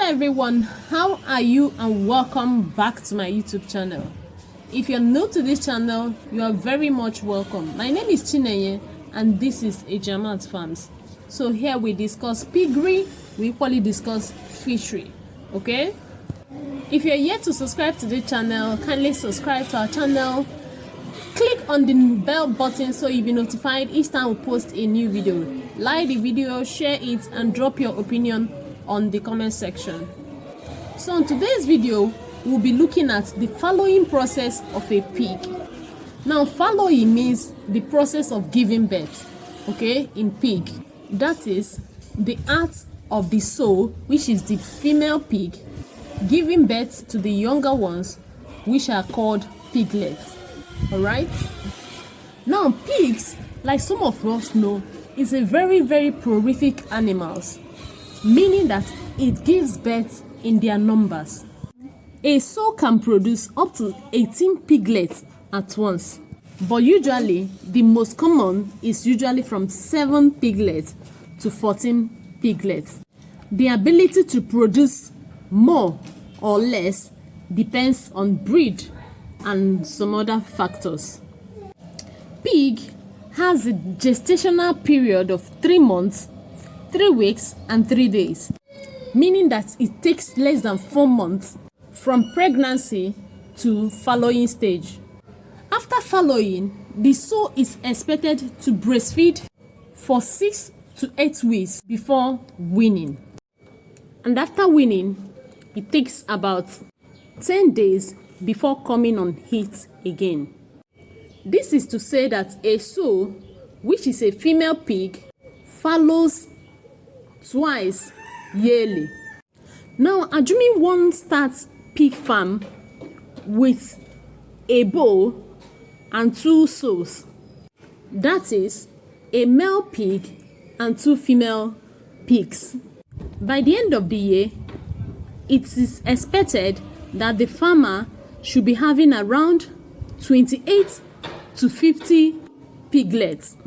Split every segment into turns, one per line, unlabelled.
Hello everyone, how are you, and welcome back to my YouTube channel. If you're new to this channel, you are very much welcome. My name is Chinenye and this is Ejamat Farms. So here we discuss piggery, we equally discuss fishery, okay? If you're yet to subscribe to this channel, kindly subscribe to our channel. Click on the bell button so you'll be notified each time we post a new video. Like the video, share it, and drop your opinion on the comment section. So in today's video, we'll be looking at the following process of a pig. Now, following means the process of giving birth, okay, in pig. That is the act of the sow, which is the female pig, giving birth to the younger ones, which are called piglets. All right. Now, pigs, like some of us know, is a very prolific animals, meaning that it gives birth in their numbers. A sow can produce up to 18 piglets at once, but usually the most common is usually from 7 piglets to 14 piglets. The ability to produce more or less depends on breed and some other factors. Pig has a gestational period of 3 months, 3 weeks and 3 days, meaning that it takes less than 4 months from pregnancy to fallowing stage. After fallowing, the sow is expected to breastfeed for 6 to 8 weeks before weaning. And after weaning, it takes about 10 days before coming on heat again. This is to say that a sow, which is a female pig, fallows twice yearly. Now, assuming one starts pig farm with a boar and 2 sows, that is a male pig and 2 female pigs. By the end of the year, it is expected that the farmer should be having around 28 to 50 piglets.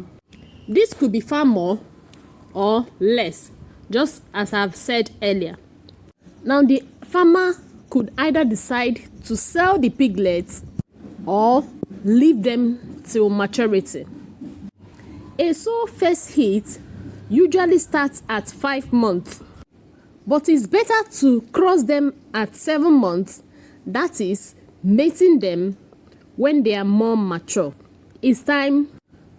This could be far more or less, just as I've said earlier. Now, the farmer could either decide to sell the piglets or leave them till maturity. A sow first heat usually starts at 5 months, but it's better to cross them at 7 months, that is, mating them when they are more mature. It's time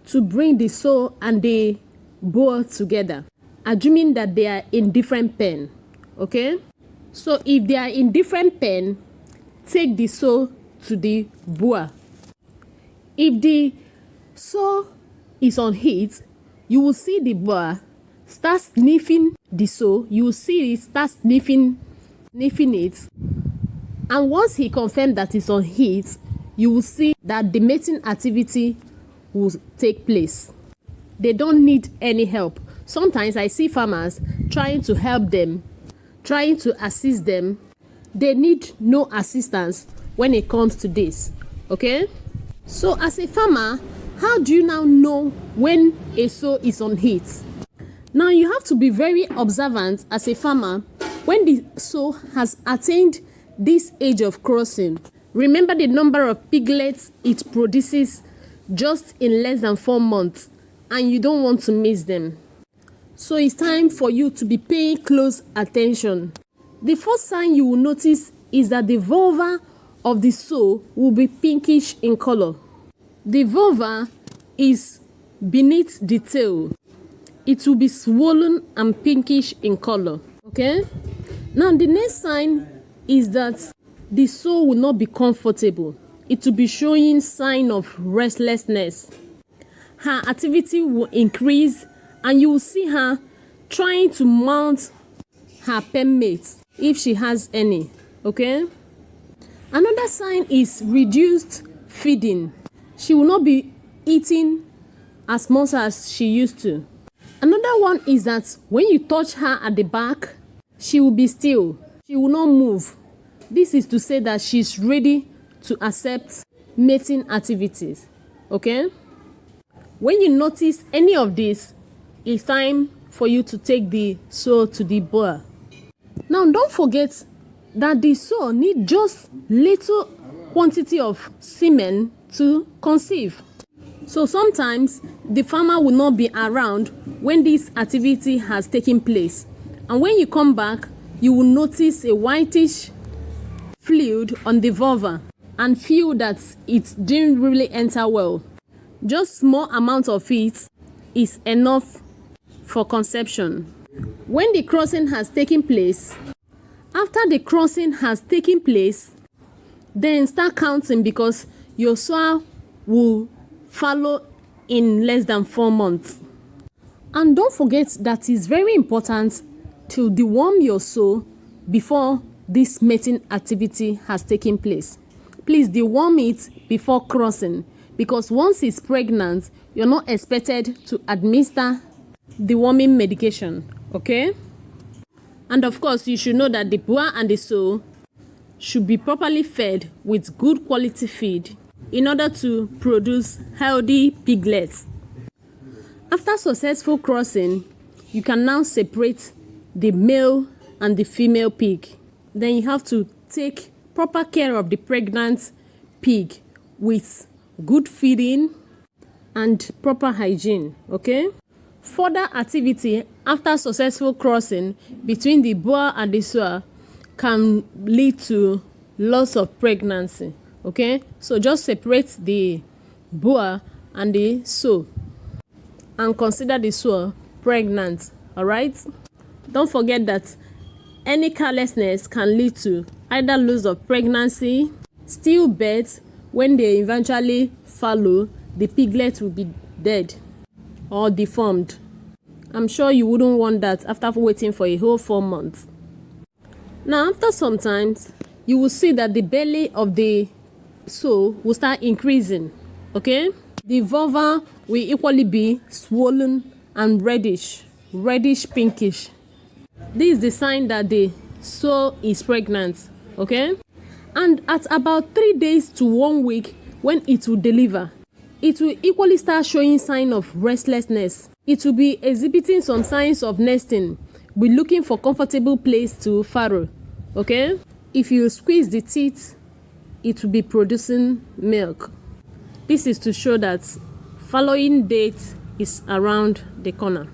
to bring the sow and the boar together, assuming that they are in different pen, okay? So if they are in different pen, take the sow to the boar. If the sow is on heat, you will see the boar start sniffing the sow. You will see it start sniffing it. And once he confirms that it's on heat, you will see that the mating activity will take place. They don't need any help. Sometimes I see farmers trying to help them, trying to assist them. They need no assistance when it comes to this, okay? So as a farmer, how do you now know when a sow is on heat? Now, you have to be very observant as a farmer when the sow has attained this age of crossing. Remember the number of piglets it produces just in less than 4 months, and you don't want to miss them. So it's time for you to be paying close attention. The first sign you will notice is that the vulva of the sow will be pinkish in color. The vulva is beneath the tail. It will be swollen and pinkish in color, okay? Now, the next sign is that the sow will not be comfortable. It will be showing sign of restlessness. Her activity will increase and you will see her trying to mount her pen mate if she has any, okay? Another sign is reduced feeding. She will not be eating as much as she used to. Another one is that when you touch her at the back, she will be still. She will not move. This is to say that she's ready to accept mating activities, okay? When you notice any of this, it's time for you to take the sow to the boar. Now don't forget that the sow need just little quantity of semen to conceive. So sometimes the farmer will not be around when this activity has taken place, and when you come back you will notice a whitish fluid on the vulva and feel that it didn't really enter well. Just small amount of it is enough for conception. When the crossing has taken place, after the crossing has taken place, then start counting, because your soar will follow in less than 4 months. And don't forget that it's very important to deworm your sow before this mating activity has taken place. Please deworm it before crossing, because once it's pregnant, you're not expected to administer deworming medication, okay? And of course, you should know that the boar and the sow should be properly fed with good quality feed in order to produce healthy piglets. After successful crossing, you can now separate the male and the female pig. Then you have to take proper care of the pregnant pig with good feeding and proper hygiene, okay? Further activity after successful crossing between the boar and the sow can lead to loss of pregnancy, okay? So just separate the boar and the sow and consider the sow pregnant, all right? Don't forget that any carelessness can lead to either loss of pregnancy, stillbirth. When they eventually follow, the piglet will be dead or deformed. I'm sure you wouldn't want that after waiting for a whole 4 months. Now, after some time, you will see that the belly of the sow will start increasing, okay? The vulva will equally be swollen and reddish pinkish. This is the sign that the sow is pregnant, okay? And at about 3 days to 1 week, when it will deliver, it will equally start showing signs of restlessness. It will be exhibiting some signs of nesting, be looking for comfortable place to farrow, okay? If you squeeze the teeth, it will be producing milk. This is to show that following date is around the corner.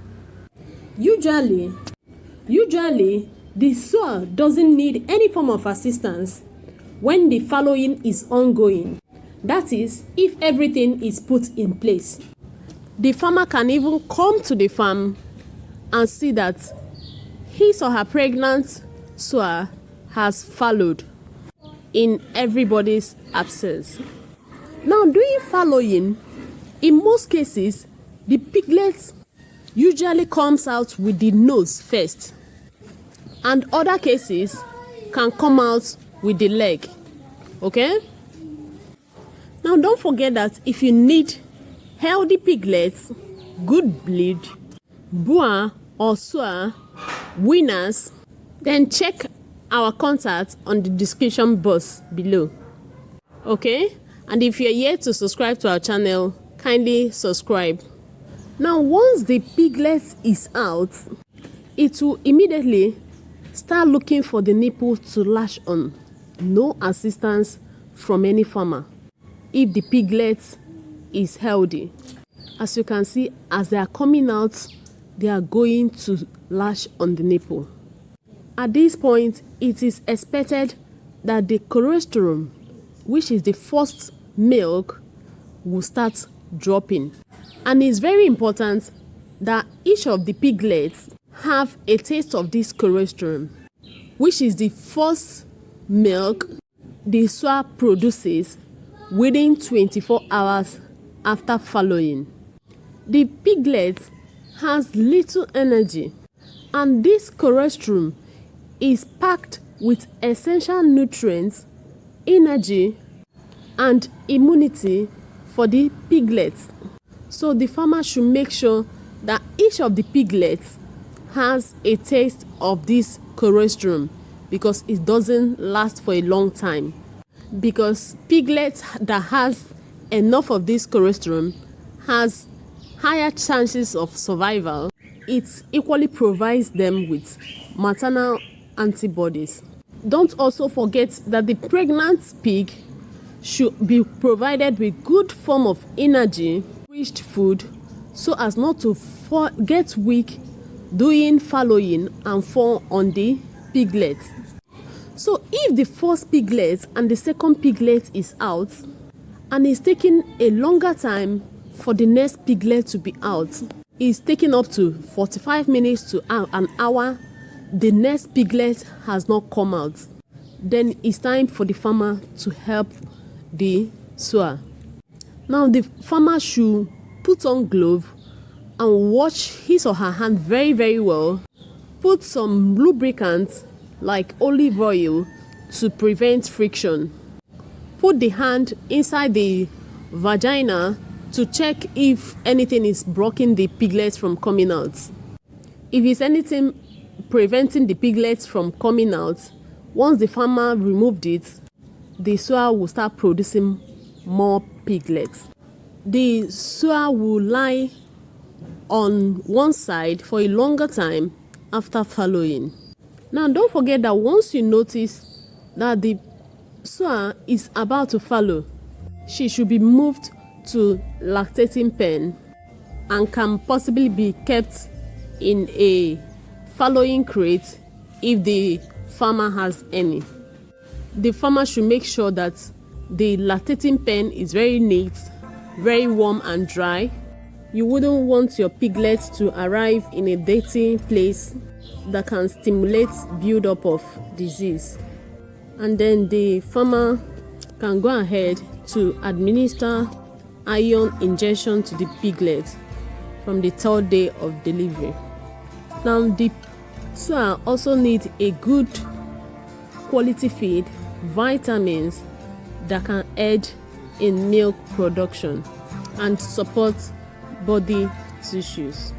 Usually, the sower doesn't need any form of assistance when the following is ongoing. That is, if everything is put in place. The farmer can even come to the farm and see that his or her pregnant sower has followed in everybody's absence. Now, doing following, in most cases, the piglet usually comes out with the nose first, and other cases can come out with the leg, okay? Now, don't forget that if you need healthy piglets, good breed, boar or soar winners, then check our contact on the description box below, okay? And if you're yet to subscribe to our channel, kindly subscribe. Now, once the piglet is out, it will immediately start looking for the nipple to latch on. No assistance from any farmer if the piglet is healthy. As you can see, as they are coming out, they are going to latch on the nipple. At this point, it is expected that the colostrum, which is the first milk, will start dropping. And it's very important that each of the piglets have a taste of this colostrum, which is the first milk the sow produces within 24 hours after following. The piglet has little energy, and this colostrum is packed with essential nutrients, energy, and immunity for the piglets. So the farmer should make sure that each of the piglets has a taste of this colostrum, because it doesn't last for a long time. Because piglets that has enough of this colostrum has higher chances of survival. It equally provides them with maternal antibodies. Don't also forget that the pregnant pig should be provided with good form of energy, rich food, so as not to get weak doing fallowing and fall on the piglet. So if the first piglet and the second piglet is out and it's taking a longer time for the next piglet to be out, it's taking up to 45 minutes to an hour, the next piglet has not come out, then it's time for the farmer to help the soar. Now the farmer should put on glove and wash his or her hand very, very well. Put some lubricant like olive oil to prevent friction. Put the hand inside the vagina to check if anything is blocking the piglets from coming out. If it's anything preventing the piglets from coming out, once the farmer removed it, the soar will start producing more piglets. The soar will lie on one side for a longer time after fallowing. Now don't forget that once you notice that the soar is about to fallow, she should be moved to lactating pen and can possibly be kept in a fallowing crate if the farmer has any. The farmer should make sure that the lactating pen is very neat, very warm and dry. You wouldn't want your piglets to arrive in a dirty place that can stimulate build-up of disease. And then the farmer can go ahead to administer iron injection to the piglet from the 3rd day of delivery. Now the soar also need a good quality feed, vitamins that can aid in milk production and support body tissues.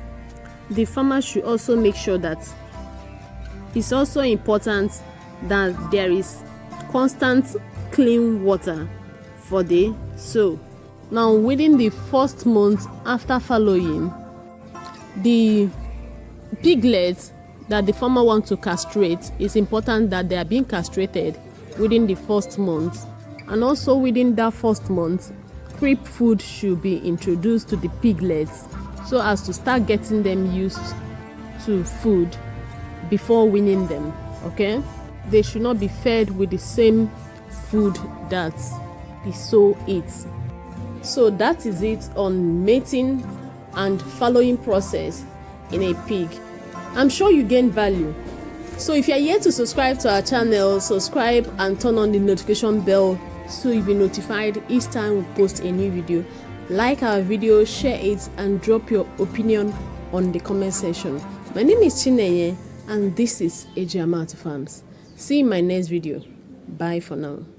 The farmer should also make sure that it's also important that there is constant clean water for the sow. Now within the first month after fallowing, the piglets that the farmer wants to castrate, it's important that they are being castrated within the first month. And also within that first month, creep food should be introduced to the piglets so as to start getting them used to food before weaning them. Okay, they should not be fed with the same food that the sow eats. So that is it on mating and fallowing process in a pig. I'm sure you gain value. So if you're yet to subscribe to our channel, subscribe and turn on the notification bell so you'll be notified each time we post a new video. Like our video, share it, and drop your opinion on the comment section. My name is Chinenye and this is Ejiamatu Farms. See you in my next video. Bye for now.